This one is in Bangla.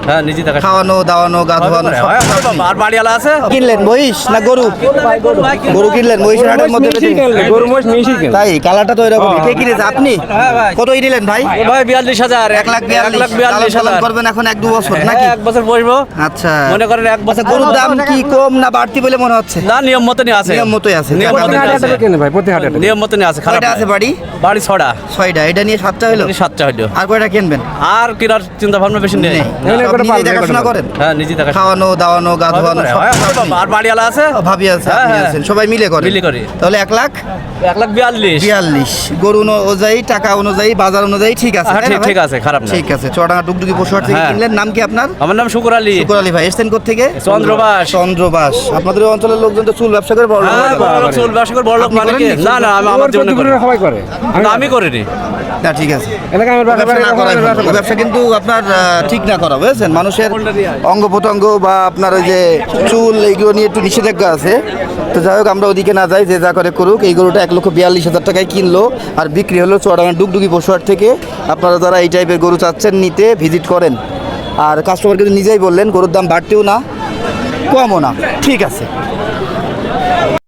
হ্যাঁ নিজে দেখা খাওয়ানো দাওয়ানো গা ধোয়ানো আর বাড়িওয়ালা আছে কিনলেন মহিষ না গরু? গরু কিনলেন মহিষের হাটের মধ্যে গরু মহিষ মিশি কেন? তাই কালারটা তো এরকম কে কিনেছে আপনি? কতই নিলেন ভাই? ভাই 42,000 1,42,000 করবেন এখন 1-2 বছর নাকি? এক বছর বসবো আচ্ছা মনে করেন এক বছর গরুর দাম কি কম না বাড়তি বলে মনে হচ্ছে? না নিয়ম মতনই আছে নিয়ম মতোই আছে। নিয়ম প্রতি মতনই হাটে আছে হাটে কেনে ভাই, প্রতি হাটে হাটে। নিয়ম মতনই আছে খারাপ কয়টা আছে বাড়ি? বাড়ি 6টা 6টা। এটা নিয়ে 7টা হলো। 7টা হইলো আর কয়টা কিনবেন? আর কেনার চিন্তা ভাবনা বেশি নেই এগুলো সব করে নিজেই পালবে, দেখাশোনা এগুলো করেন? হ্যাঁ নিজে দেখা খাওয়ানো দাওয়ানো গা ধোয়ানো সব আপনি? আর বাড়িওয়ালা আছে ভাবি আছে হ্যাঁ, আপনি হ্যাঁ। আছেন সবাই মিলে করেন? মিলে করি। তাহলে 1,42,000 1,42,000 গরু অনুযায়ী টাকা অনুযায়ী বাজার অনুযায়ী ঠিক আছে হ্যাঁ, তাই না ভাই? ঠিক আছে, খারাপ না। ঠিক আছে। চুয়াডাঙ্গা ডুগডুগি পশুহাট থেকে হ্যাঁ। কিনলেন। নাম কি আপনার? আমার নাম শুকুর আলী শুকুর আলী ভাই। এসছেন থেকে চন্দ্রবাস চন্দ্রবাস। আপনাদের ওই অঞ্চলের লোকজন তো চুল ব্যবসা করে বড় লোক হ্যাঁ হয়ে গেল। বড় লোক চুল ব্যবসা করে বড় লোক আপনি মানে কি? করেননি? না না আমি আমার জন্য করি সবাই করে। না, আমি করিনি না ঠিক আছে। এলাকা আমার ব্যবসা না করাই ভালো। ওই ব্যবসা কিন্তু আপনার ঠিক না করা বুঝেছেন। মানুষের অঙ্গ প্রত্যঙ্গ বা আপনার ওই যে চুল এইগুলো নিয়ে একটু নিষেধাজ্ঞা আছে। তো যাই হোক আমরা ওদিকে না যাই, যে যা করে করুক। এই গরুটা 1,42,000 টাকায় কিনলো আর বিক্রি হলো চুয়াডাঙ্গা ডুগডুগি পশুহাট থেকে। আপনারা যারা এই টাইপের গরু চাচ্ছেন নিতে ভিজিট করেন। আর কাস্টমার কিন্তু নিজেই বললেন গরুর দাম বাড়তেও না কমও না, ঠিক আছে।